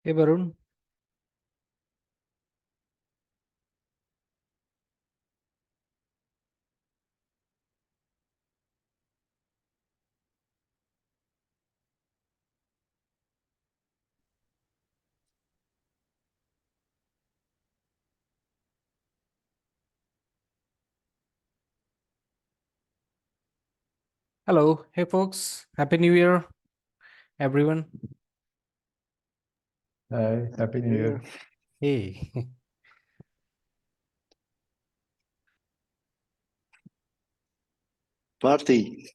Hey Varun. Hello. Hey folks. Happy New Year, everyone. Hi, Happy New Year. Hey. Party.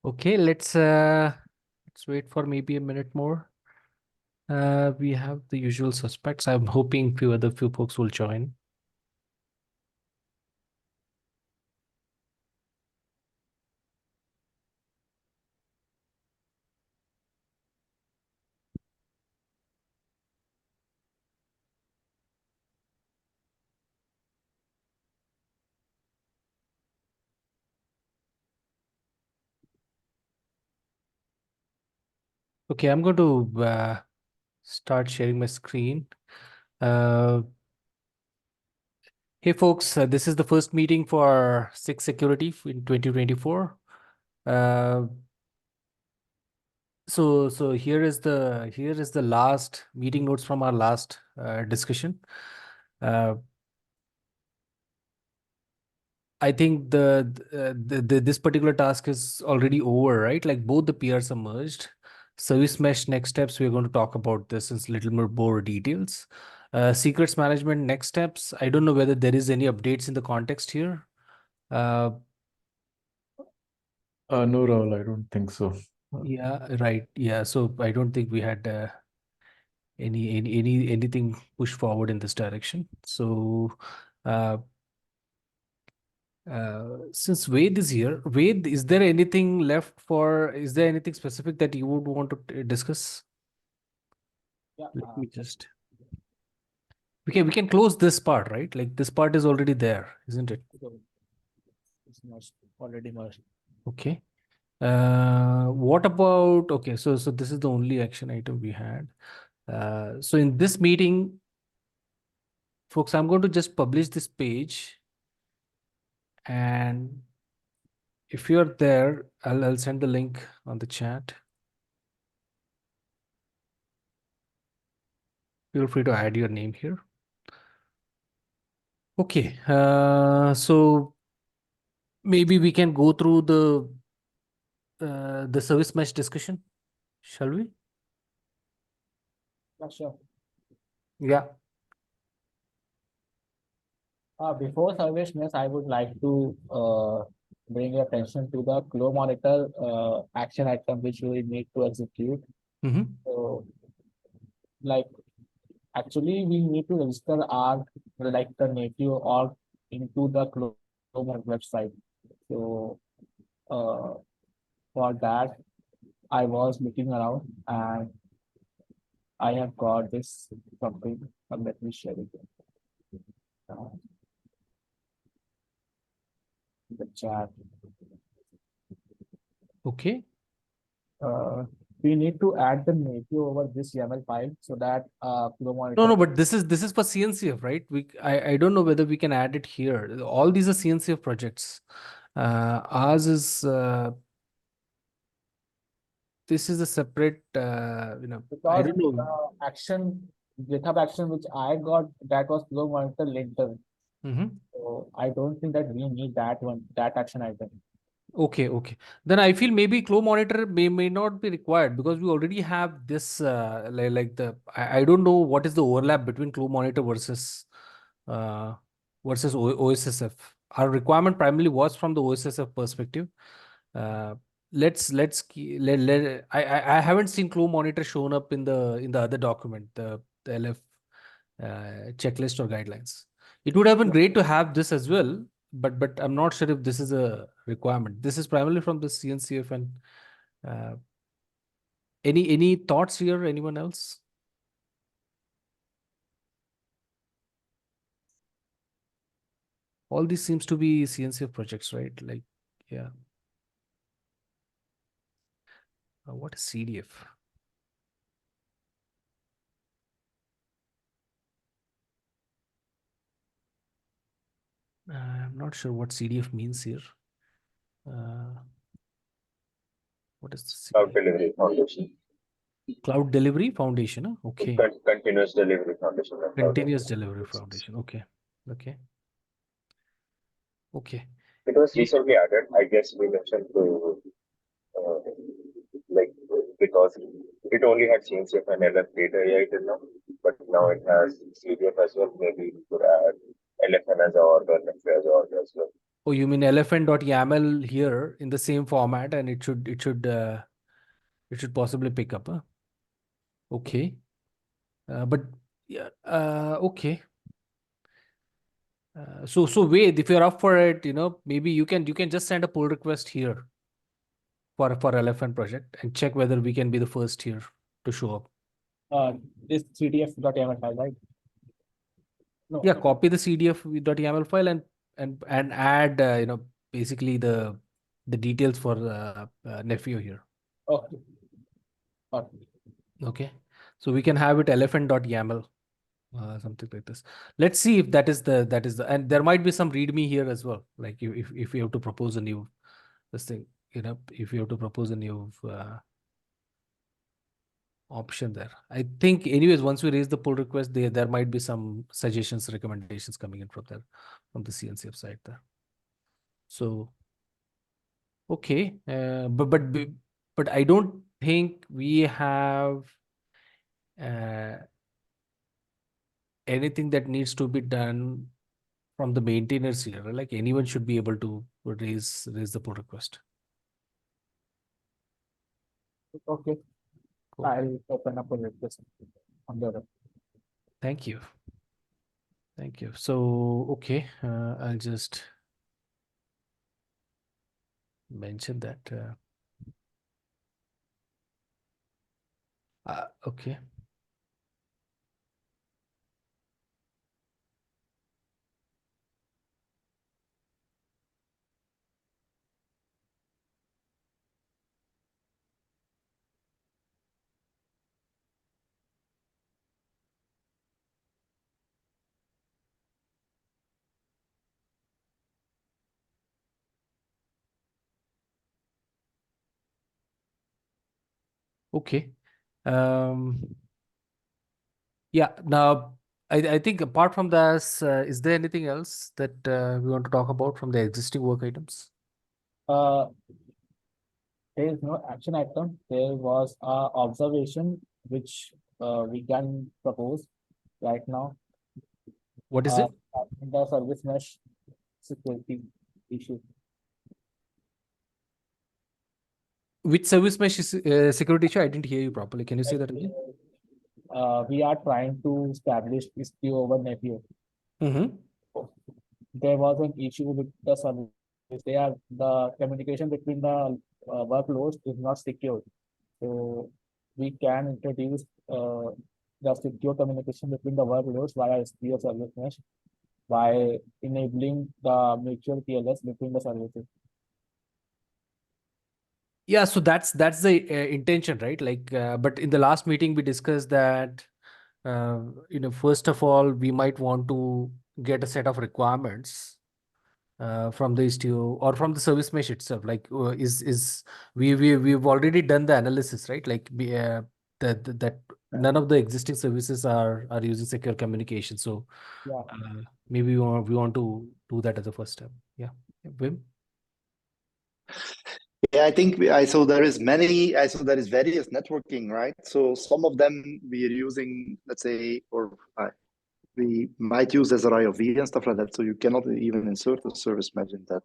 Okay, let's wait for maybe a minute more. We have the usual suspects. I'm hoping few folks will join. Okay, I'm going to start sharing my screen. Uh, hey folks, this is the first meeting for SIG Security in 2024. So here is the last meeting notes from our last discussion. Uh, I think this particular task is already over, right? Like both the PRs are merged. Service mesh next steps, we're going to talk about this in little more details. Secrets management next steps. I don't know whether there is any updates in the context here. Uh, No, Rahul, I don't think so. yeah, right. Yeah, so I don't think we had anything push forward in this direction. So uh, since Ved is here, Ved, is there anything left for, is there anything specific that you would want to discuss? Yeah, Let me just, we can close this part, right? Like this part is already there, isn't it? it's merged, already merged. Okay. What about, okay, so this is the only action item we had. So in this meeting, folks, I'm going to just publish this page, and if you're there, I'll send the link on the chat. Feel free to add your name here. Okay, so maybe we can go through the service mesh discussion, shall we? Yeah, sure. Yeah. Before service mesh, I would like to bring your attention to the flow monitor action item which we need to execute. Mm-hmm. So, like, actually, we need to register our like the native org into the flow monitor website. So, uh, for that, I was looking around and I have got this something. Let me share it uh, in the chat. Okay. uh, we need to add the native over this YAML file so that flow No, monitor. no, but this is for CNCF, right? I don't know whether we can add it here. All these are CNCF projects. Ours is this is a separate I Because don't know. the action GitHub action which I got, that was flow monitor linter. Mm-hmm. So I don't think that we need that one, that action item. Okay, okay. Then I feel maybe Flow Monitor may not be required because we already have this like the I don't know what is the overlap between Flow Monitor uh, versus OSSF. Our requirement primarily was from the OSSF perspective. Uh, I haven't seen Flow Monitor shown up in the other document, the LF checklist or guidelines. It would have been great to have this as well, but I'm not sure if this is a requirement. This is primarily from the CNCF. And uh, any thoughts here? Anyone else? All these seems to be CNCF projects, right? Like, yeah. What is CDF? I'm not sure what CDF means here. What is the Cloud CDF? Delivery Foundation. Cloud Delivery Foundation. Huh? Okay. Continuous Delivery Foundation. and Cloud Continuous Delivery Delivery Foundation. Foundation. Okay. Okay. Okay. It was recently added. I guess we mentioned to like because it only had CNCF and LF data AI till now, but now it has CDF as well. Maybe we could add LFN as a order, NFA as a order as well. Oh, you mean elephant.yaml here in the same format, and it should possibly pick up, huh? Okay. But yeah, okay. So wait, if you're up for it, maybe you can just send a pull request here for elephant project and check whether we can be the first here to show up. This CDF.yaml file, right? No. Yeah, copy the CDF.yaml file and add basically the details for nephew here. Okay. Okay. Okay, so we can have it elephant.yaml, something like this. Let's see if that is the and there might be some readme here as well. Like if you have to propose a new this thing, if you have to propose a new option there. I think anyways, once we raise the pull request, there might be some suggestions, recommendations coming in from there, from the CNCF side there. So okay, but I don't think we have anything that needs to be done from the maintainers here. Like anyone should be able to raise the pull request. Okay. Cool. I'll open up a request on the other. Thank you. Thank you. So okay, I'll just mention that. Okay. Okay. Yeah. Now, I think apart from this, is there anything else that we want to talk about from the existing work items? Uh, there is no action item. There was a observation which we can propose right now. What is it? The service mesh security issue. Which service mesh is security issue? I didn't hear you properly. Can you say that again? We are trying to establish SKU over Nepio. Mm-hmm. There was an issue with the service. The communication between the workloads is not secure. So we can introduce the secure communication between the workloads via SPO service mesh by enabling the mutual TLS between the services. Yeah, so that's the intention, right? Like, but in the last meeting we discussed that first of all we might want to get a set of requirements from the Istio or from the service mesh itself. Like, is we've already done the analysis, right? Like, that none of the existing services are using secure communication. So Yeah. maybe we want to do that as a first step. Yeah, Wim. Yeah, I think I saw there is various networking, right? So some of them we are using, let's say, or we might use SRIOV and stuff like that. So you cannot even insert a service mesh in that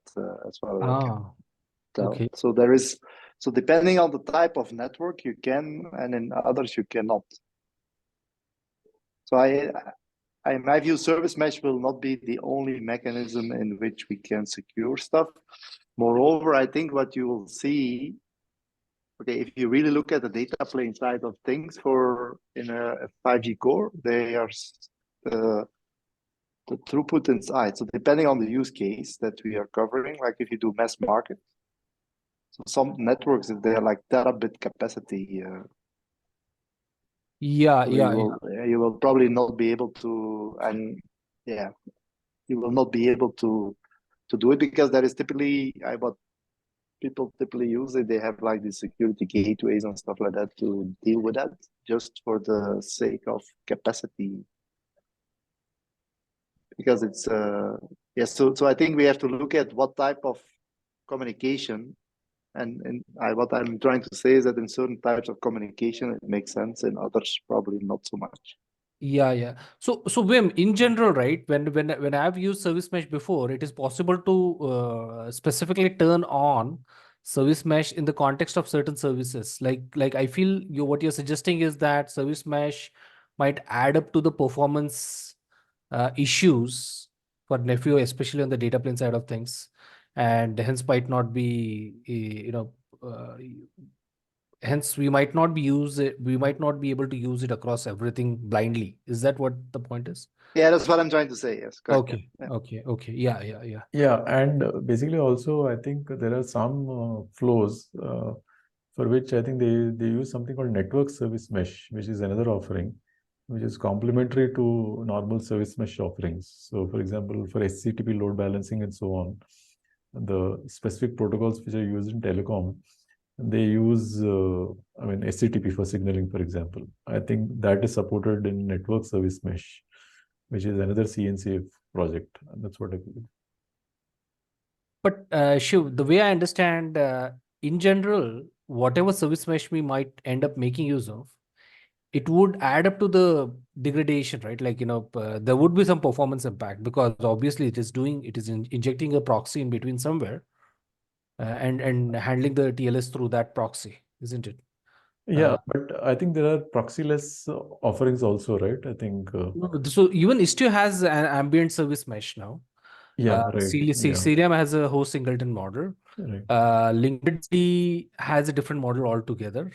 as well. I can tell. Okay. So so depending on the type of network you can, and in others you cannot. So in my view, service mesh will not be the only mechanism in which we can secure stuff. Moreover, I think what you will see, okay, if you really look at the data plane side of things in a 5G core, they are the throughput inside. So depending on the use case that we are covering, like if you do mass market, so some networks, if they're like terabit capacity, Yeah, so yeah, you will probably not be able to, and yeah, you will not be able to do it because there is typically what people typically use it. They have like the security gateways and stuff like that to deal with that, just for the sake of capacity. Because it's yes, so I think we have to look at what type of communication, and what I'm trying to say is that in certain types of communication it makes sense, in others probably not so much. yeah. So Wim, in general, right? When I've used service mesh before, it is possible to specifically turn on service mesh in the context of certain services. Like I feel what you're suggesting is that service mesh might add up to the performance issues for Nephew, especially on the data plane side of things, and hence might not be hence we might not be able to use it across everything blindly. Is that what the point is? Yeah, that's what I'm trying to say. Yes, correct. Okay, Yeah. okay. Yeah. Yeah, and basically also I think there are some flows for which I think they use something called network service mesh, which is another offering, which is complementary to normal service mesh offerings. So, for example, for HTTP load balancing and so on, the specific protocols which are used in telecom, they use HTTP for signaling, for example. I think that is supported in network service mesh, which is another CNCF project. And that's what I believe. But Shiv, the way I understand, in general, whatever service mesh we might end up making use of, it would add up to the degradation, right? Like, there would be some performance impact because obviously it is injecting a proxy in between somewhere, and handling the TLS through that proxy, isn't it? Yeah, but I think there are proxyless offerings also, right? I think. So even Istio has an ambient service mesh now. Yeah, right. Cilium has a host singleton model. Right. Linkerd has a different model altogether.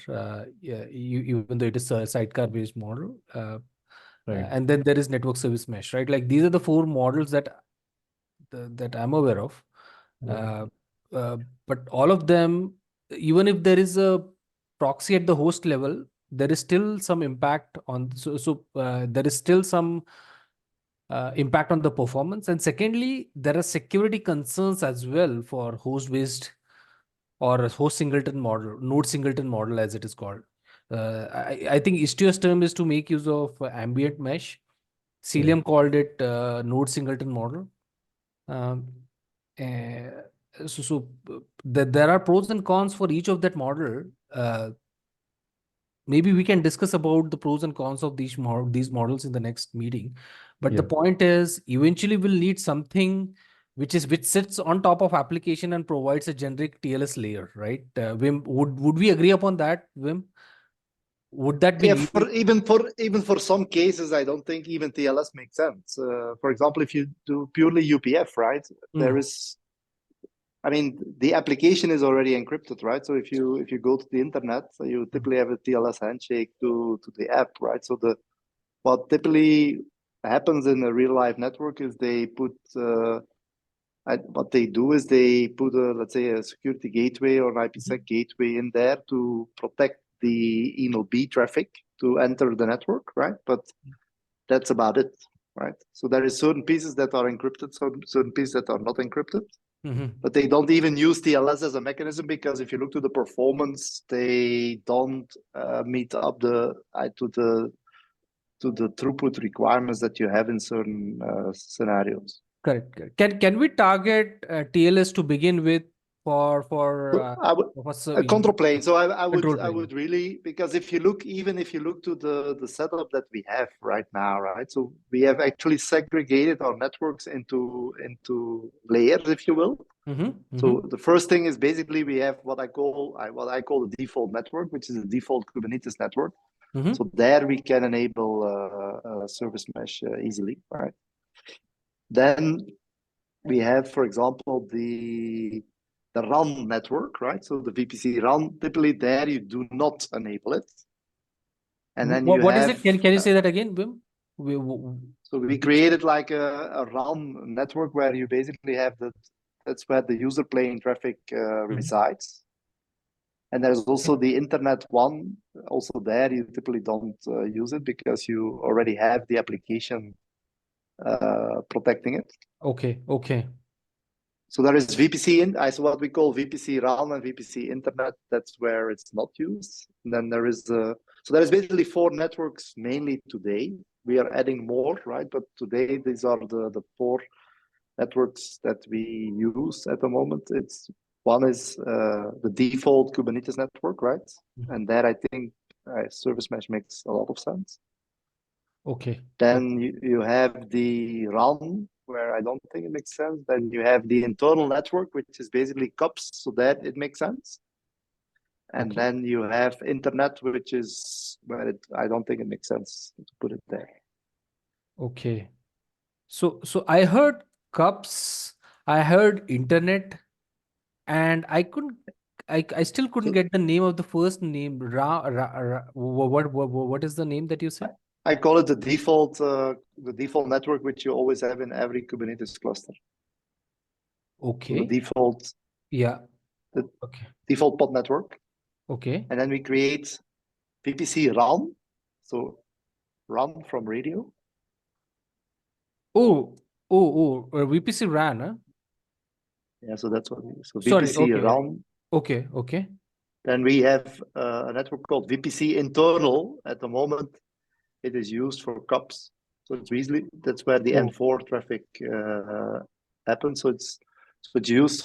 Even though it is a sidecar based model. Right. And then there is network service mesh, right? Like these are the four models that I'm aware of. Right. But all of them, even if there is a proxy at the host level, there is still some impact on. There is still some impact on the performance. And secondly, there are security concerns as well for host-based or a host singleton model, node singleton model as it is called. I think Istio's term is to make use of ambient mesh. Cilium called it node singleton model. There are pros and cons for each of that model. Maybe we can discuss about the pros and cons of these models in the next meeting. But the point is, eventually we'll need something which sits on top of application and provides a generic TLS layer, right? Wim, would we agree upon that, Wim? Would that be needed? Even for some cases, I don't think even TLS makes sense. For example, if you do purely UPF, right? There is, I mean, the application is already encrypted, right? So if you go to the internet, you typically have a TLS handshake to the app, right? So what typically happens in a real life network is they put what they do is they put let's say a security gateway or an IPsec gateway in there to protect the ENOB traffic to enter the network, right? But that's about it, right? So there is certain pieces that are encrypted, certain pieces that are not encrypted. But they don't even use TLS as a mechanism because if you look to the performance, they don't meet up to the throughput requirements that you have in certain scenarios. Correct. Can we target TLS to begin with for a control plane? So I would really, because if you look to the setup that we have right now, right? So we have actually segregated our networks into layers, if you will. So the first thing is basically we have what I call the default network, which is a default Kubernetes network. Mhm. So there we can enable service mesh easily, right? Then we have, for example, the RAN network, right? So the VPC RAN, typically there you do not enable it. And then you What is have, it? Can you say that again, Wim? so we created like a RAN network where you basically have that's where the user plane traffic resides. And there's also the internet one. Also there, you typically don't use it because you already have the application protecting it. Okay. Okay. So there is VPC so what we call VPC RAN and VPC Internet. That's where it's not used. And then there is so there is basically 4 networks mainly today. We are adding more, right? But today these are the 4 networks that we use at the moment. One is the default Kubernetes network, right? And there I think service mesh makes a lot of sense. Okay. Then you have the RAN, where I don't think it makes sense. Then you have the internal network, which is basically cups, so that it makes sense. And Okay. then you have internet, which is where I don't think it makes sense to put it there. Okay. So I heard cups, I heard internet, and I still couldn't So get the name of the first name. What is the name that you said? I call it the default network, which you always have in every Kubernetes cluster. So the Okay. default Yeah. the Okay. default pod network. Okay. And then we create VPC RAN, so RAN from radio. VPC RAN, huh? Yeah, so that's what so Sorry. VPC Okay. RAN. Okay. Okay. Then we have a network called VPC internal. At the moment, it is used for cups. So it's easily that's where the N4 traffic happens. So it's used.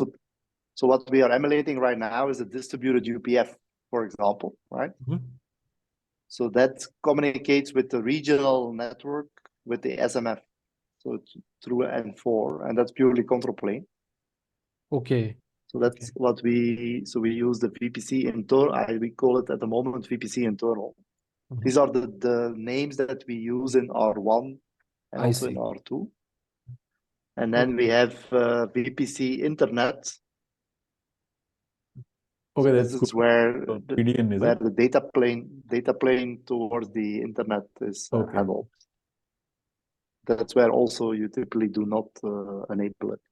So what we are emulating right now is a distributed UPF, for example, right? Mhm. So that communicates with the regional network with the SMF. So it's through N4, and that's purely control plane. Okay. So that's what we use the VPC internal. We call it at the moment VPC internal. Mhm. These are the names that we use in R1 and I also see. in R2. And then we have VPC internet. Okay, So that's this good. is where PDN, is it? the data plane towards the internet is Okay. handled. That's where also you typically do not enable it.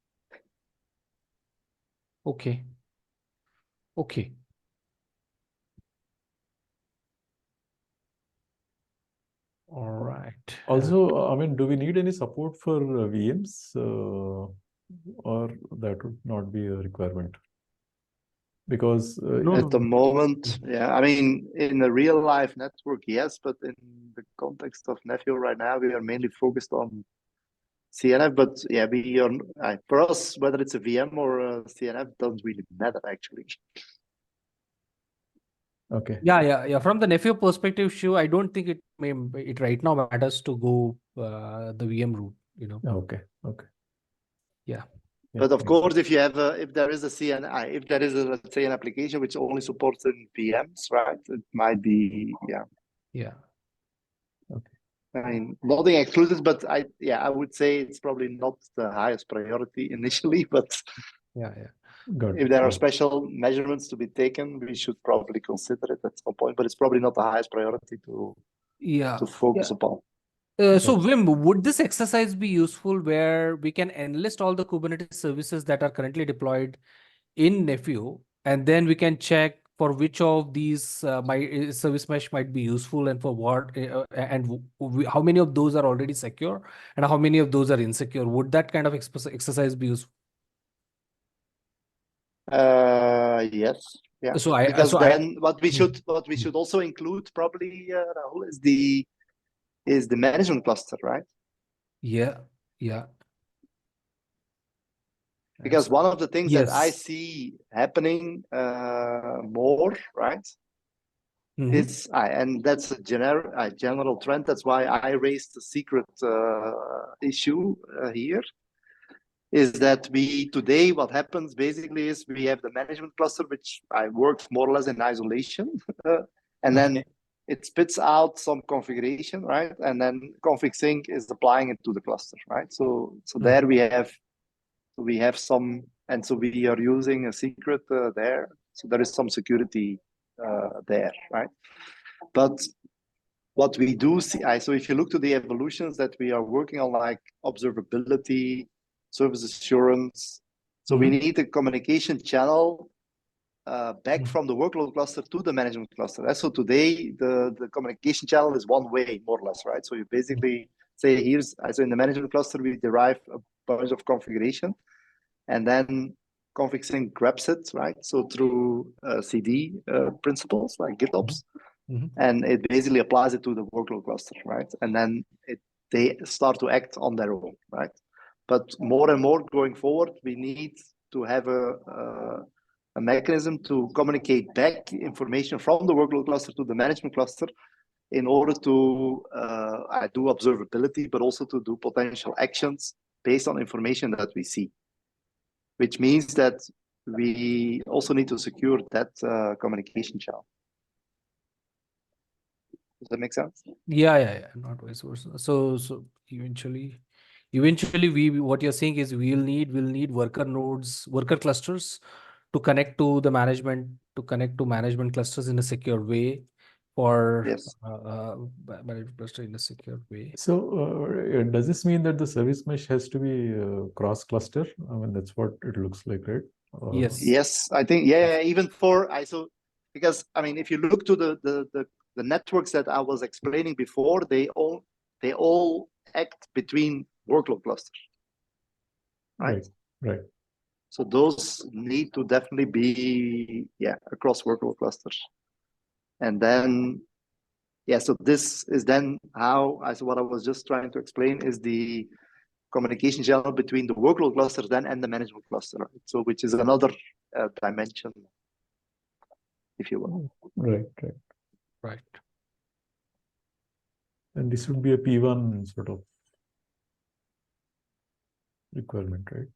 Okay. Okay. All right. Also, I mean, do we need any support for VMs, or that would not be a requirement? Because At the moment, yeah, I mean, in a real life network, yes, but in the context of Nephew right now, we are mainly focused on CNF. But yeah, we are for us, whether it's a VM or a CNF doesn't really matter actually. okay, Yeah. From the Nephew perspective, sure, I don't think it right now matters to go the VM route, okay. Yeah. But of makes course, if you have if there is a CNI, if there is let's say an application which only supports in VMs, right? It might be Yeah. I mean, nothing exclusive, but I would say it's probably not the highest priority initially, but Yeah. Got if it. there are special measurements to be taken, we should probably consider it at some point, but it's probably not the highest priority to Yeah. focus upon. So Wim, would this exercise be useful where we can enlist all the Kubernetes services that are currently deployed in Nephew, and then we can check for which of these service mesh might be useful and for what, and how many of those are already secure and how many of those are insecure? Would that kind of exercise be useful? Yes, yeah. So I Because so then I what we should also include probably Rahul, is the management cluster, right? yeah. Because one of the things that I Yes. see happening more, right, is and that's a general trend. That's why I raised the secret issue here. Is that today what happens basically is we have the management cluster, which works more or less in isolation, and then it spits out some configuration, right? And then config sync is applying it to the cluster, right? So there we have some, and so we are using a secret there. So there is some security there, right? But what we do see, so if you look to the evolutions that we are working on, like observability, service assurance, so we need a communication channel back from the workload cluster to the management cluster. And so today, the communication channel is one way, more or less, right? So you basically say, here's, so in the management cluster, we derive a bunch of configuration, and then config sync grabs it, right? So through CD principles like GitOps, and it basically applies it to the workload cluster, right? And then they start to act on their own, right? But more and more going forward, we need to have a mechanism to communicate back information from the workload cluster to the management cluster in order to do observability, but also to do potential actions based on information that we see, which means that we also need to secure that communication channel. Does that make sense? Yeah, not vice versa. So eventually what you're saying is we'll need worker nodes, worker clusters to connect to the management clusters in a secure way for Yes. management cluster in a secure way. So does this mean that the service mesh has to be cross cluster? I mean, that's what it looks like, right? Yes, I think, yeah, even for ISO, because I mean, if you look to the networks that I was explaining before, they all act between workload clusters, right? Right. So those need to definitely be across workload clusters, and then so this is then how what I was just trying to explain is the communication channel between the workload cluster then and the management cluster, right? So which is another dimension, if you will. Right. And this would be a P1 sort of requirement, right?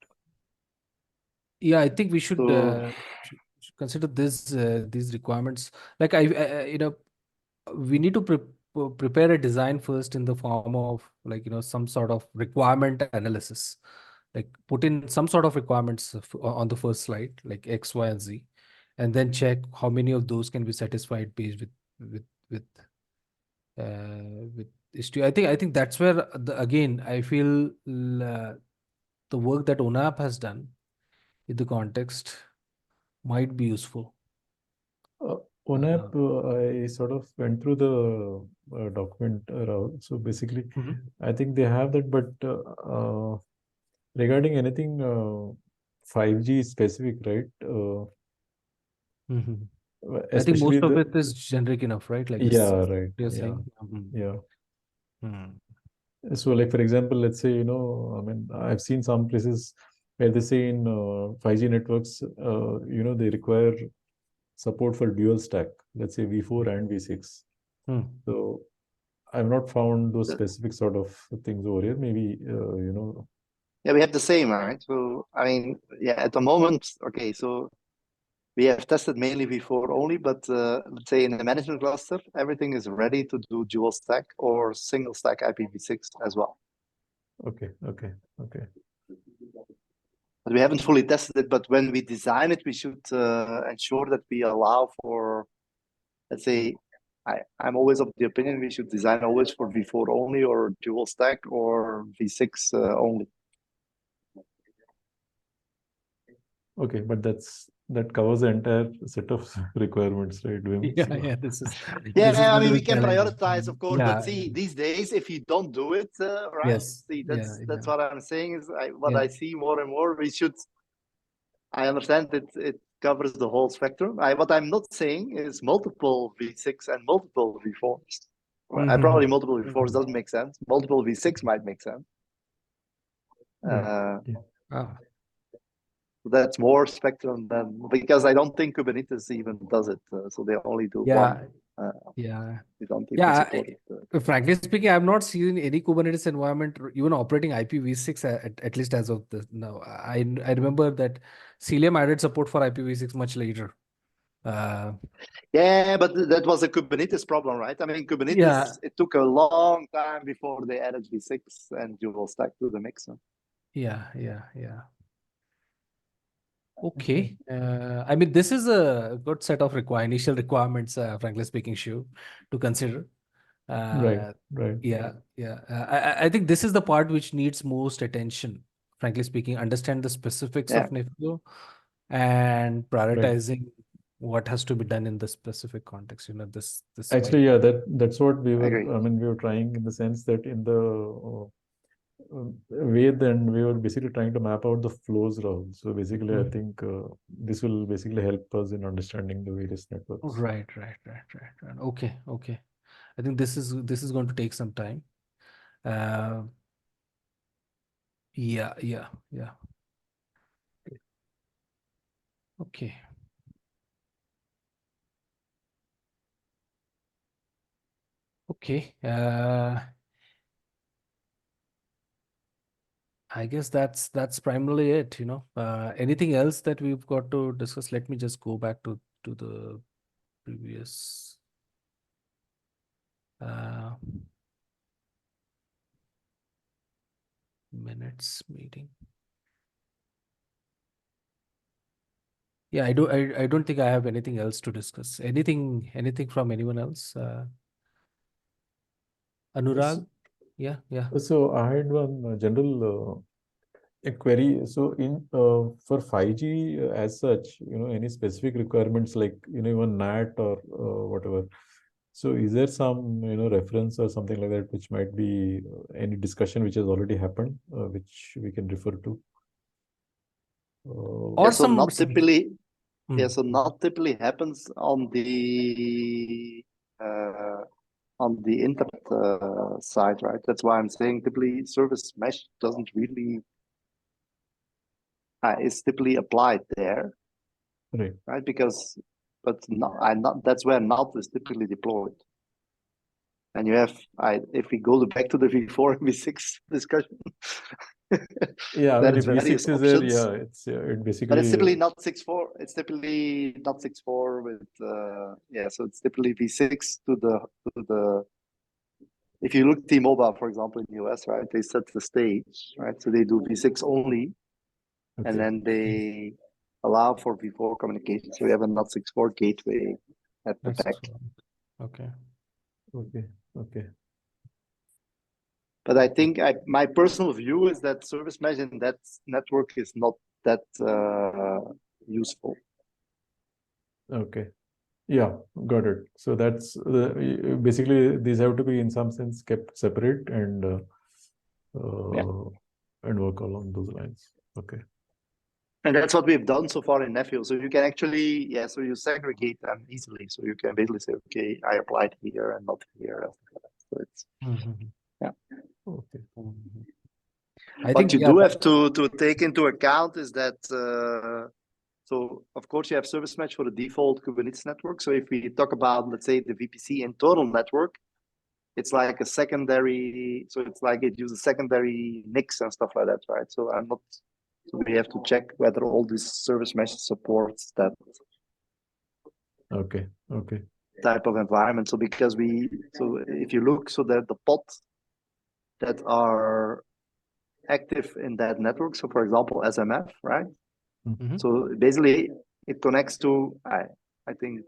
Yeah, I think we should consider these requirements. Like we need to prepare a design first in the form of some sort of requirement analysis, like put in some sort of requirements on the first slide, like X, Y, and Z, and then check how many of those can be satisfied based with Istio. I think that's where again I feel the work that ONAP has done in the context might be useful. ONAP, I sort of went through the document around. So basically, I think they have that, but regarding anything 5G specific, right? I think Especially most of it is generic enough, right? Like right. you're saying. So like, for example, let's say, I mean, I've seen some places where they say in 5G networks, they require support for dual stack, let's say V4 and V6. So I've not found those specific sort of things over here. Maybe, Yeah, we have the same, right? So, I mean, at the moment, okay, so we have tested mainly V4 only, but let's say in the management cluster, everything is ready to do dual stack or single stack IPv6 as well. Okay. But we haven't fully tested it, but when we design it, we should ensure that we allow for, let's say, I'm always of the opinion we should design always for V4 only or dual stack or V6 only. Okay, but that covers the entire set of requirements, right? This is I mean, we can prioritize, of course, but see, these days, if you don't do it, right? See, that's what I'm saying is what I see more and more. We should. I understand that it covers the whole spectrum. What I'm not saying is multiple V6 and multiple V4s. Probably multiple V4s doesn't make sense. Multiple V6 might make sense. That's more spectrum than, because I don't think Kubernetes even does it. So they only do one. They don't even support it. Frankly speaking, I've not seen any Kubernetes environment even operating IPv6 at least as of now. I remember that Cilium added support for IPv6 much later. Yeah, but that was a Kubernetes problem, right? I mean, Kubernetes, Yeah. it took a long time before they added V6 and dual stack to the mix. Yeah. Okay. I mean, this is a good set of initial requirements, frankly speaking, Shiv, to consider. Right. Yeah. I think this is the part which needs most attention, frankly speaking. Understand the specifics Yeah. of NIFU and Right. prioritizing what has to be done in the specific context. This Actually, yeah, that's what we I were. agree. I mean, we were trying in the sense that in the way, then we were basically trying to map out the flows, Rahul. So basically, I think this will basically help us in understanding the various networks. Right. Okay. I think this is going to take some time. Yeah. Okay. Okay. I guess that's primarily it, Anything else that we've got to discuss? Let me just go back to the previous minutes meeting. Yeah, I don't think I have anything else to discuss. Anything from anyone else? Anurag? Yeah. So I had one general a query. So in for 5G as such, any specific requirements like even NAT or whatever. So is there some reference or something like that which might be any discussion which has already happened, which we can refer to? Or Yeah, so some not typically. Yeah, Mm. so not typically happens on the internet side, right? That's why I'm saying typically service mesh doesn't really is typically applied there, Right. right? Because, but not that's where not is typically deployed. And you have, if we go back to the V4 and V6 discussion, Yeah, I there mean, is if various V6 is there, options. yeah, it's it But it's basically typically not 6.4. It's typically not 6.4 with yeah. So it's typically V6 to the. If you look T-Mobile, for example, in the US, right, they set the stage, right? So they do V6 only, okay. and then they allow for V4 communication. So we have a NOT64 gateway at the That's back. okay. Okay. But I think my personal view is that service mesh in that network is not that useful. Okay. Yeah, got it. So that's basically these have to be in some sense kept separate and work along those lines. Okay. And that's what we've done so far in Nephew. So you can actually, so you segregate them easily. So you can basically say, okay, I applied here and not here. So it's Okay. What you do have to take into account is that so of course you have service mesh for the default Kubernetes network. So if we talk about, let's say, the VPC internal network, it's like a secondary. So it's like it uses secondary NICs and stuff like that, right? So we have to check whether all this service mesh supports that. Okay. Type of environment. So because if you look, so that the pods that are active in that network. So for example, SMF, right? Mm-hmm. So basically it connects to, I think,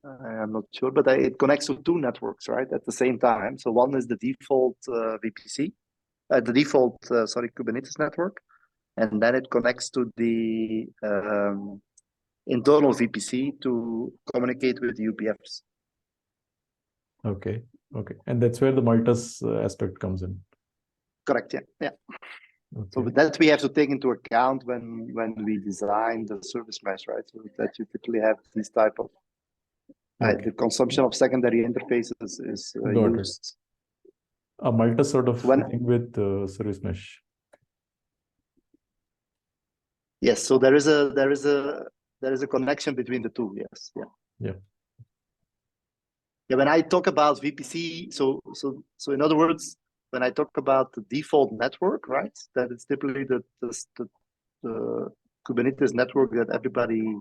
I'm not sure, but it connects to two networks, right? At the same time. So one is the default VPC, the default, Kubernetes network. And then it connects to the internal VPC to communicate with the UPFs. Okay. And that's where the Maltus aspect comes in. Correct. Yeah. Okay. So that we have to take into account when we design the service mesh, right? So that you typically have these type of the consumption of secondary interfaces is used. A Maltus sort of thing with service mesh. Yes. So there is a connection between the two. Yes. Yeah. Yeah. When I talk about VPC, so in other words, when I talk about the default network, right, that it's typically the Kubernetes network that everybody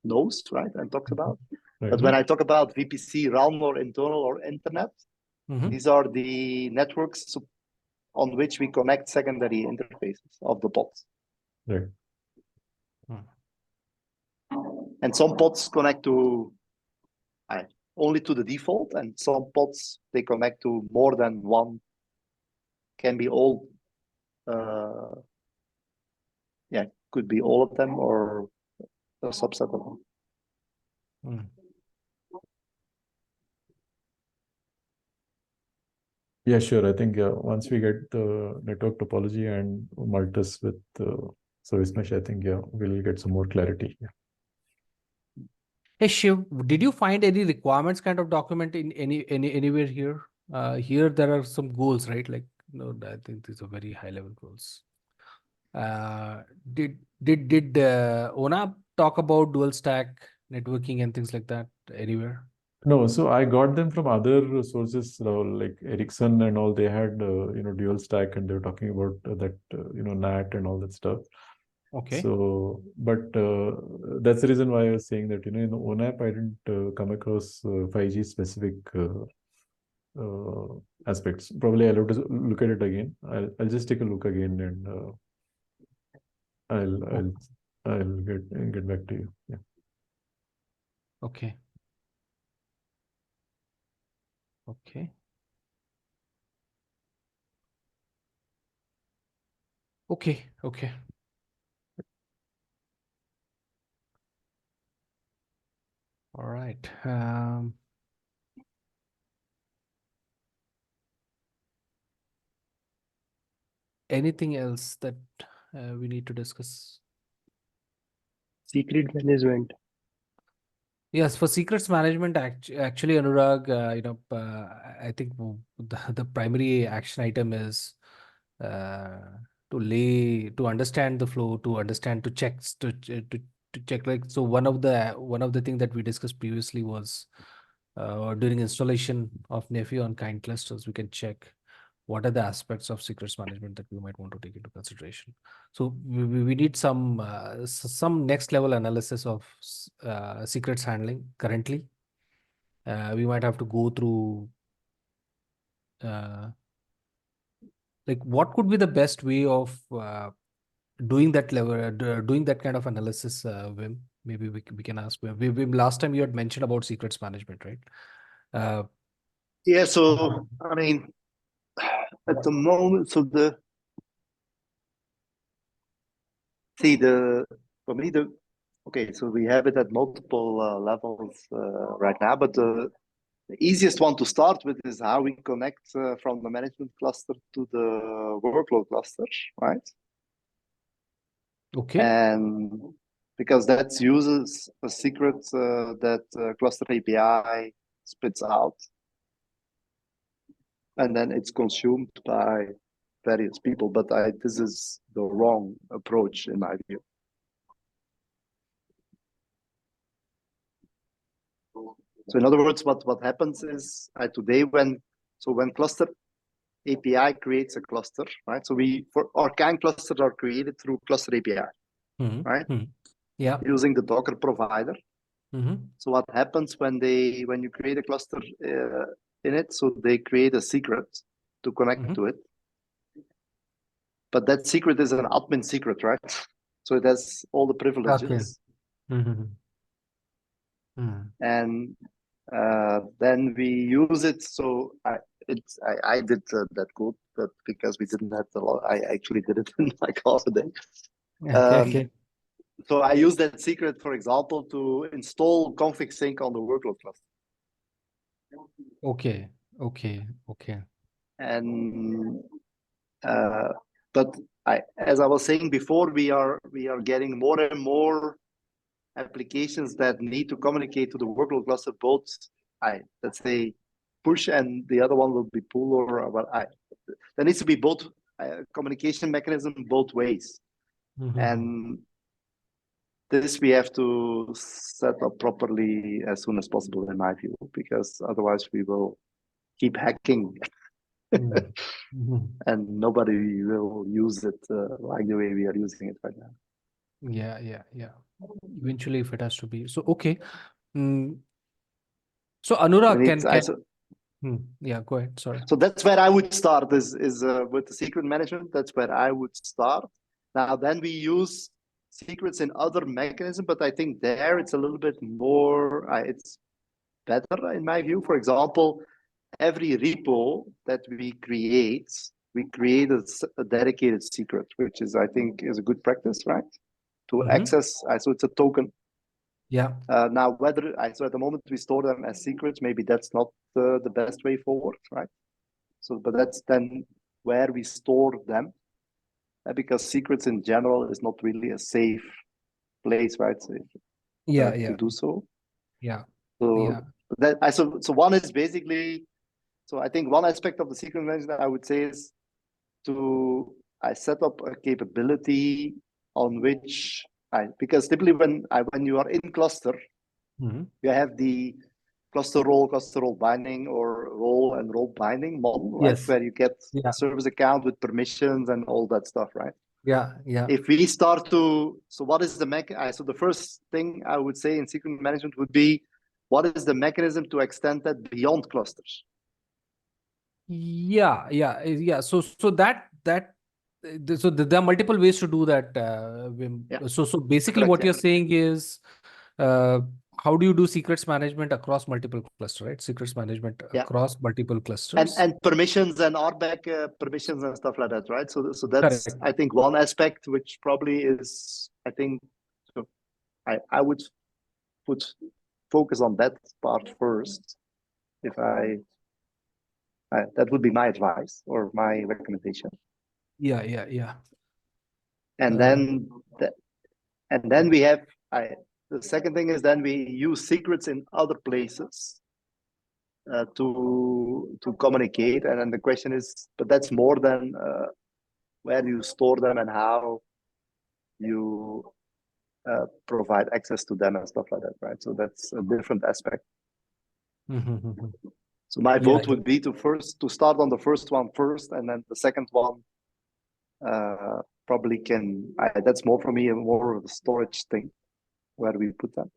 knows, right, and talks about. Right. But when I talk about VPC, RAN, or internal or internet, Mhm. these are the networks on which we connect secondary interfaces of the pods. Right. And some pods connect to only to the default, and some pods they connect to more than one. Can be all, could be all of them or a subset of them. Mm. Yeah, sure. I think once we get the network topology and Maltus with service mesh, I think we'll get some more clarity. Yeah. Hey Shiv, did you find any requirements kind of document in anywhere here? Here there are some goals, right? Like, I think these are very high level goals. Did ONAP talk about dual stack networking and things like that anywhere? No, so I got them from other sources, like Ericsson and all. They had dual stack, and they were talking about that NAT and all that stuff. Okay. So, but that's the reason why I was saying that in the ONAP I didn't come across 5G specific aspects. Probably I'll have to look at it again. I'll just take a look again, and I'll get back to you. Yeah. Okay. Okay. Okay. Okay. All right. Anything else that we need to discuss? Secret management. Yes, for secrets management, actually, Anurag, I think the primary action item is to understand the flow, to understand, to check, to check. Like, so one of the thing that we discussed previously was during installation of Nephi on kind clusters, we can check what are the aspects of secrets management that we might want to take into consideration. So we need some next level analysis of secrets handling currently. We might have to go through like what could be the best way of doing that level, doing that kind of analysis, Wim. Maybe we can ask Wim. Wim, last time you had mentioned about secrets management, right? Yeah, so I mean, at the moment, so for me okay, so we have it at multiple levels right now, but the easiest one to start with is how we connect from the management cluster to the workload cluster, right? Okay. And because that uses a secret that cluster API spits out, and then it's consumed by various people. But this is the wrong approach in my view. So in other words, what happens is today when cluster API creates a cluster, right? So for our CAN clusters are created through cluster API, right? Yeah. Using the Docker provider. Mm-hmm. So what happens when you create a cluster in it? So they create a secret to connect to it, but that secret is an admin secret, right? So it has all the privileges. Okay. Mm-hmm. And then we use it. So I did that code, but because we didn't have the lot, I actually did it in like half a day. Okay. So I use that secret, for example, to install config sync on the workload cluster. Okay. And but as I was saying before, we are getting more and more applications that need to communicate to the workload cluster, both let's say push and the other one will be pull, or there needs to be both communication mechanism both ways. And this we have to set up properly as soon as possible, in my view, because otherwise we will keep hacking and nobody will use it like the way we are using it right now. Yeah. Eventually, if it has to be. So, okay. So, Anurag, yeah, go ahead. Sorry. So that's where I would start is with the secret management. That's where I would start. Now, then we use secrets in other mechanisms, but I think there it's a little bit more, it's better in my view. For example, every repo that we create a dedicated secret, which is, I think, is a good practice, right? To access, so it's a token. Yeah. Now, so at the moment we store them as secrets, maybe that's not the best way forward, right? So, but that's then where we store them, because secrets in general is not really a safe place, right? To do so. Yeah. So that so one is basically, so I think one aspect of the secret management I would say is I set up a capability on which because typically when you are in cluster, you have the cluster role binding or role and role binding model, right? Yes. Where you get a service account with permissions and all that stuff, right? Yeah. If we start to, so what is the so the first thing I would say in secret management would be, what is the mechanism to extend that beyond clusters? Yeah. So there are multiple ways to do that. So basically, Correct, what you're saying is, how do you do secrets management across multiple clusters, right? Secrets management across multiple clusters. And permissions and RBAC permissions and stuff like that, right? So that's, correct. I think, one aspect which probably is, I think, so I would focus on that part first. If that would be my advice or my recommendation. Yeah. And then we have the second thing is then we use secrets in other places to communicate. And then the question is, but that's more than where you store them and how you provide access to them and stuff like that, right? So that's a different aspect. So my vote would be to start on the first one first, and then the second one probably that's more for me, more of a storage thing where we put them.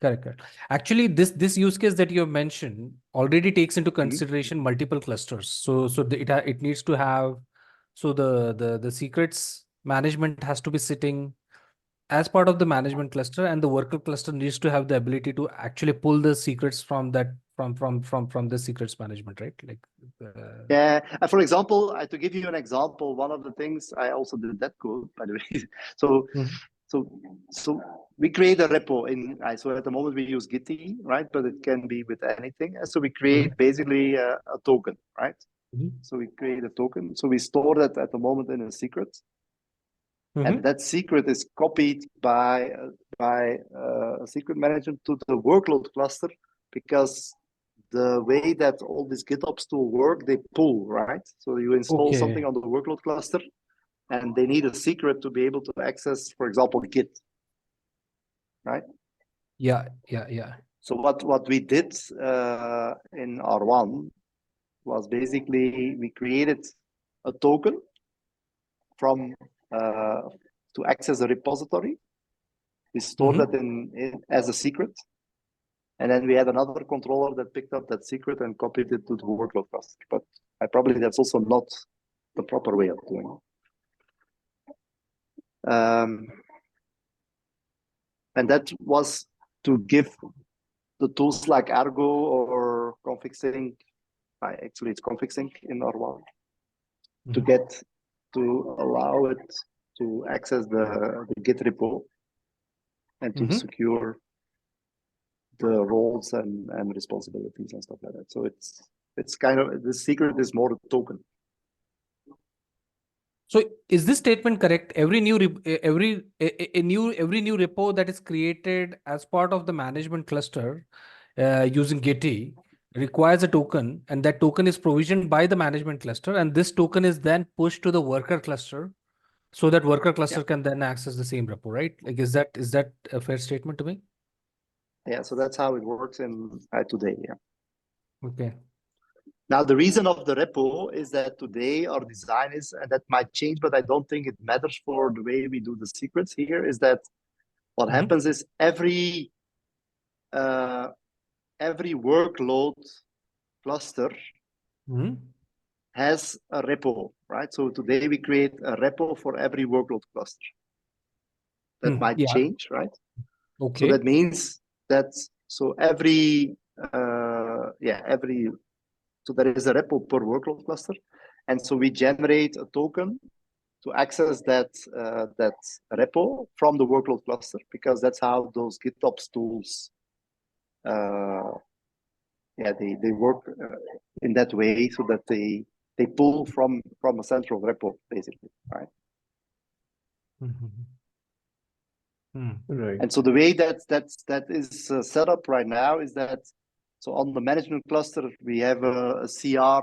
Correct. Actually, this use case that you have mentioned already takes into consideration multiple clusters. So it needs to have, so the secrets management has to be sitting as part of the management cluster, and the worker cluster needs to have the ability to actually pull the secrets from that from the secrets management, right? Like yeah. For example, to give you an example, one of the things I also did that code, by the way. So we create a repo so at the moment we use Gitty, right? But it can be with anything. So we create basically a token, right? So we create a token. So we store that at the moment in a secret. And that secret is copied by a secret management to the workload cluster, because the way that all these GitOps tools work, they pull, right? So you install something on the workload cluster, and they need a secret to be able to access, for example, Git, right? Yeah. So what we did in R1 was basically we created a token from to access a repository. We stored that in as a secret, and then we had another controller that picked up that secret and copied it to the workload cluster. But probably that's also not the proper way of doing it. And that was to give the tools like Argo or config sync. Actually, it's config sync in R1 to allow it to access the Git repo and to secure the roles and responsibilities and stuff like that. So it's kind of, the secret is more a token. So is this statement correct? Every new repo that is created as part of the management cluster using Gitty requires a token, and that token is provisioned by the management cluster, and this token is then pushed to the worker cluster, so that worker cluster can then access the same repo, right? Like, is that a fair statement to me? Yeah, so that's how it works in today. Yeah. Okay. Now, the reason of the repo is that today our design is, and that might change, but I don't think it matters for the way we do the secrets here, is that what happens is every workload cluster has a repo, right? So today we create a repo for every workload cluster. That might change, right? Okay. So that means that so every so there is a repo per workload cluster, and so we generate a token to access that that repo from the workload cluster, because that's how those GitOps tools they work in that way, so that they pull from a central repo, basically, right? Right. And so the way that is set up right now is that, so on the management cluster we have a CR,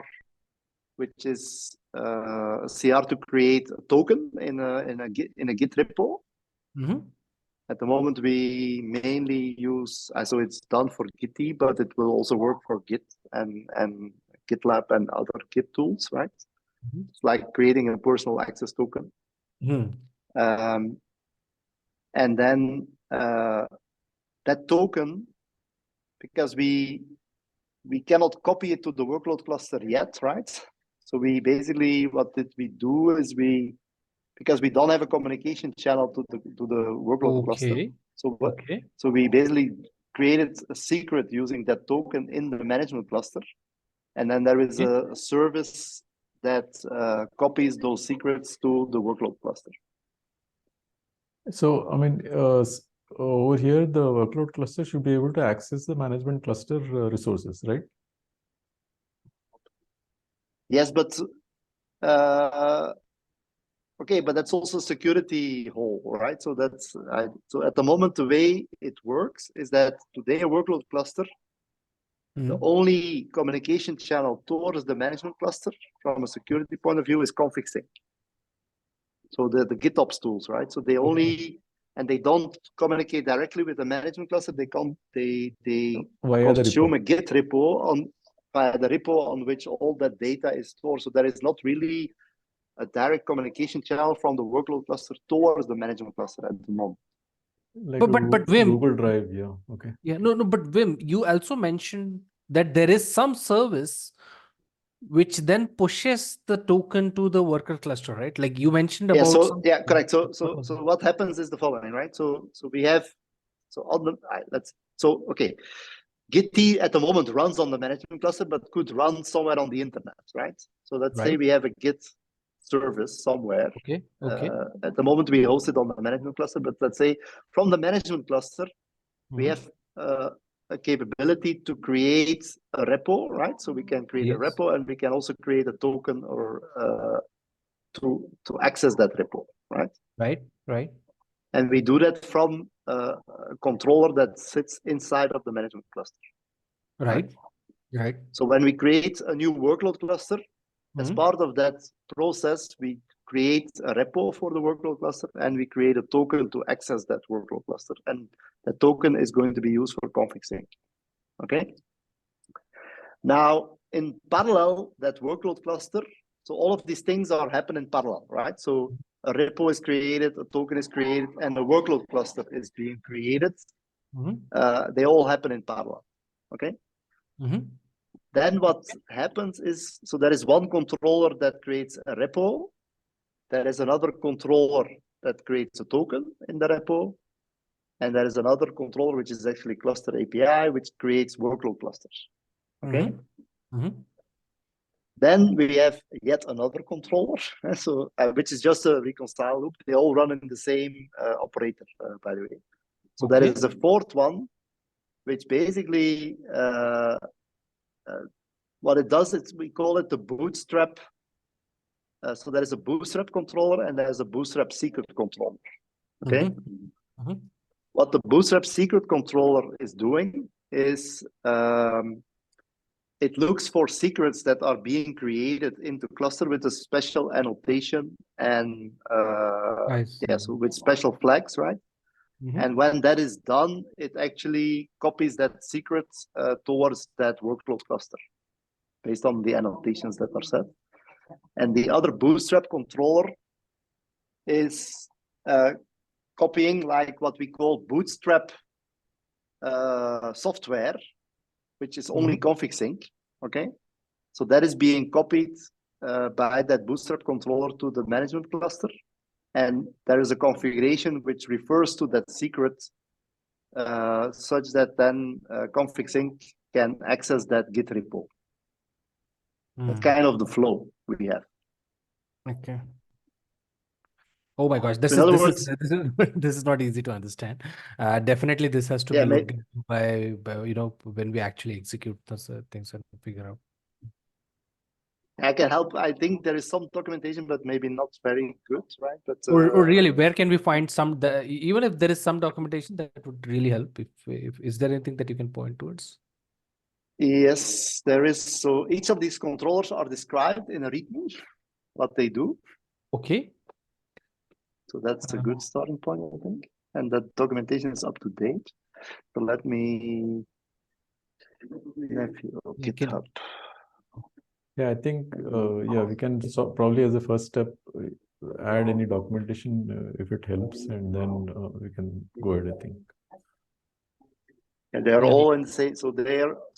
which is a CR to create a token in a Git repo. At the moment we mainly use, so it's done for Git, but it will also work for Git and GitLab and other Git tools, right? It's like creating a personal access token. And then that token, because we cannot copy it to the workload cluster yet, right? So we basically, what did we do is because we don't have a communication channel to the workload cluster. So we basically created a secret using that token in the management cluster. And then there is a service that copies those secrets to the workload cluster. So, I mean, over here, the workload cluster should be able to access the management cluster resources, right? Yes, but okay, but that's also security hole, right? So that's so at the moment the way it works is that today a workload cluster, the only communication channel towards the management cluster from a security point of view is config sync. So the GitOps tools, right? So they only and they don't communicate directly with the management cluster. They consume a Git repo via the repo on which all that data is stored. So there is not really a direct communication channel from the workload cluster towards the management cluster at the moment. Like but Wim, Google Drive, yeah, okay. Yeah, no, but Wim, you also mentioned that there is some service which then pushes the token to the worker cluster, right? Like you mentioned about correct. So what happens is the following, right? So we have on the okay. Git at the moment runs on the management cluster, but could run somewhere on the internet, right? So let's say we have a Git service somewhere. Okay. At the moment we host it on the management cluster, but let's say from the management cluster, we have a capability to create a repo, right? So we can create a repo, and we can also create a token or to access that repo, right? Right. And we do that from a controller that sits inside of the management cluster. Right. So when we create a new workload cluster, as part of that process, we create a repo for the workload cluster, and we create a token to access that workload cluster. And the token is going to be used for config sync. Okay. Now, in parallel, that workload cluster, so all of these things are happening in parallel, right? So a repo is created, a token is created, and a workload cluster is being created. They all happen in parallel. Okay. Then what happens is, so there is one controller that creates a repo. There is another controller that creates a token in the repo. And there is another controller, which is actually cluster API, which creates workload clusters. Okay. Then we have yet another controller, so which is just a reconcile loop. They all run in the same operator, by the way. So there is a fourth one, which basically what it does is we call it the bootstrap. So there is a bootstrap controller and there's a bootstrap secret controller. Okay. What the bootstrap secret controller is doing is it looks for secrets that are being created into cluster with a special annotation and so with special flags, right? And when that is done, it actually copies that secret towards that workload cluster based on the annotations that are set. And the other bootstrap controller is copying like what we call bootstrap software, which is only config sync. Okay, so that is being copied by that bootstrap controller to the management cluster, and there is a configuration which refers to that secret, such that then config sync can access that Git repo. That's kind of the flow we have. Okay. Oh my gosh, So in other words, this is not easy to understand. Definitely, this has to Yeah, be looked into by when we actually execute those things and figure out. I can help. I think there is some documentation, but maybe not very good, right? But Or really, where can we find even if there is some documentation that would really help? If is there anything that you can point towards? yes, there is. So each of these controllers are described in a README, what they do. Okay. So that's a good starting point, I think. And the documentation is up to date. So let me GitHub. Yeah, I think we can probably as a first step add any documentation if it helps, and then we can go ahead, I think. And they're all in the same. So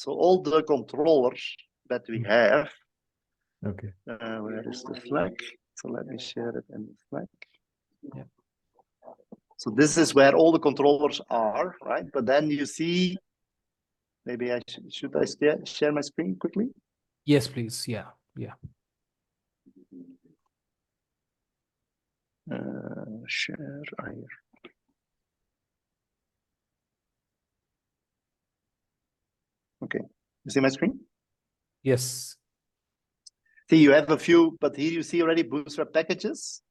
all the controllers that we have. Okay. Where is the Slack? So let me share it in the Slack. Yeah. So this is where all the controllers are, right? But then you see, maybe I should share my screen quickly? Yes, please. Yeah. Share here. Okay, you see my screen? Yes. See, you have a few, but here you see already Bootstrap packages.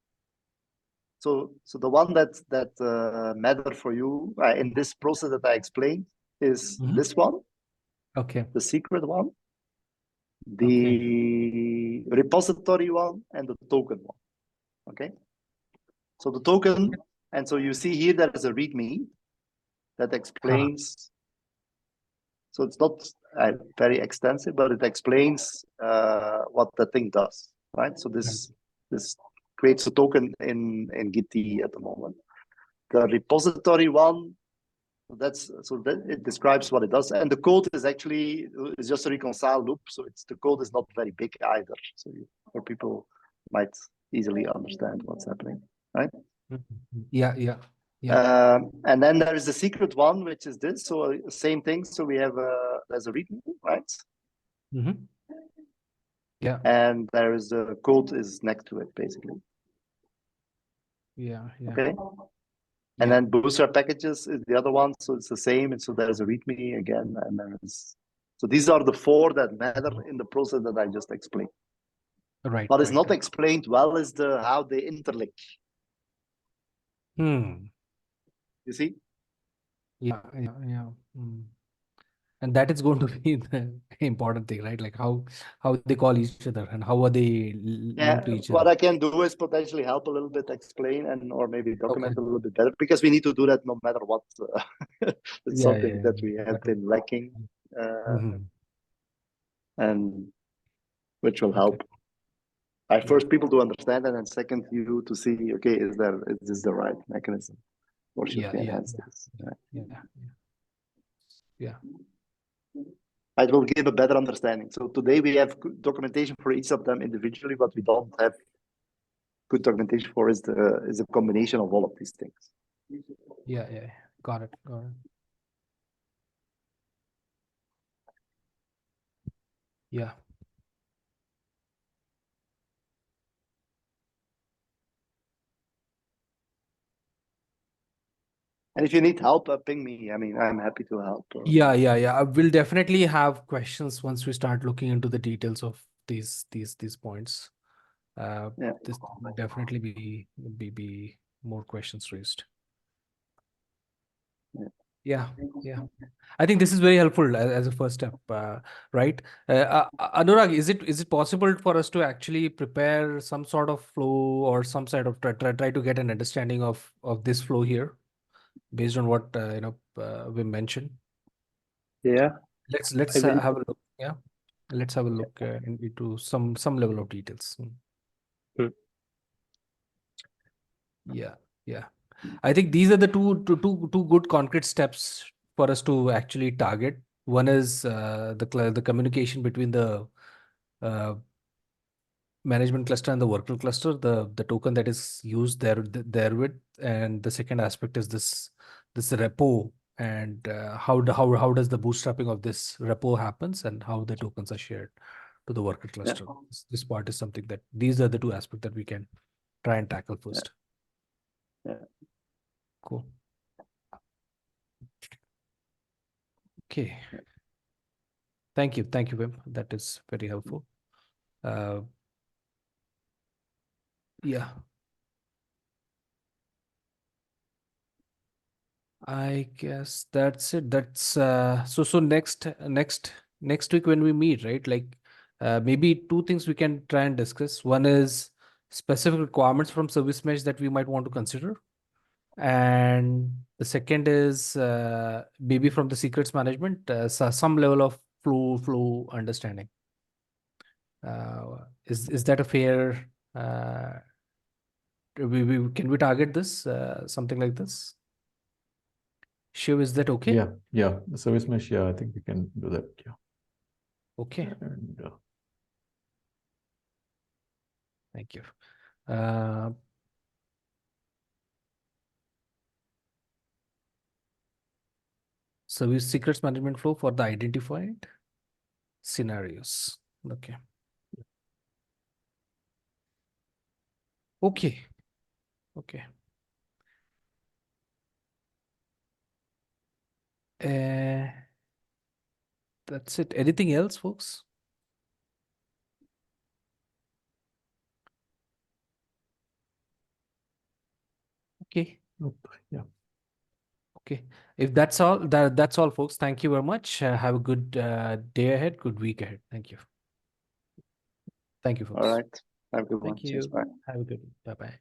So the one that matter for you in this process that I explained is this one. Okay. The secret one, the repository one, and the token one. Okay. So the token, and so you see here there is a README that explains. So it's not very extensive, but it explains what the thing does, right? So this creates a token in Git at the moment. The repository one, it describes what it does, and the code is actually just a reconcile loop. So the code is not very big either, so for people might easily understand what's happening, right? Yeah. And then there is the secret one, which is this. So same thing. So we have there's a README, right? Yeah. And there is the code is next to it, basically. Yeah. Okay. And then Bootstrap packages is the other one. So it's the same. And so there's a README again. And then so these are the four that matter in the process that I just explained. Right. What is not explained well is how they interlink. You see? Yeah. And that is going to be the important thing, right? Like how they call each other and how are they linked to each other. What I can do is potentially help a little bit explain or maybe document a little bit better, because we need to do that no matter what. It's something that we have been lacking, and which will help. First, people to understand, and then second, you to see, okay, is this the right mechanism, or should we enhance this? Yeah. It will give a better understanding. So today we have documentation for each of them individually, but we don't have good documentation for is a combination of all of these things. Yeah. Got it. Yeah. And if you need help, ping me. I mean, I'm happy to help. Yeah. I will definitely have questions once we start looking into the details of these points. This will definitely be more questions raised. Yeah. I think this is very helpful as a first step, right? Anurag, is it possible for us to actually prepare some sort of flow or some sort of try to get an understanding of this flow here, based on what we mentioned? Yeah. Let's have a look. Yeah. Let's have a look into some level of details. Yeah. I think these are the two good concrete steps for us to actually target. One is the communication between the uh, management cluster and the worker cluster, the token that is used therewith, and the second aspect is this repo, and how does the bootstrapping of this repo happens and how the tokens are shared to the worker cluster. This part is something that these are the two aspects that we can try and tackle first. Yeah. Cool. Okay. Thank you, Wim. That is very helpful. Yeah. I guess that's it. That's so next week when we meet, right? Like maybe two things we can try and discuss. One is specific requirements from service mesh that we might want to consider. And the second is maybe from the secrets management, some level of flow understanding. Is that a fair can we target this something like this? Shiv, is that okay? Yeah. The service mesh, yeah, I think we can do that. Yeah. Okay. And Thank you. Service secrets management flow for the identified scenarios. Okay. Okay. Okay. That's it. Anything else, folks? Okay. nope, yeah. Okay. If that's all, that's all, folks. Thank you very much. Have a good day ahead, good week ahead. Thank you. Thank you, folks. All right. Have a good one. Thank Cheers. you. Bye. Have a good one. Bye-bye.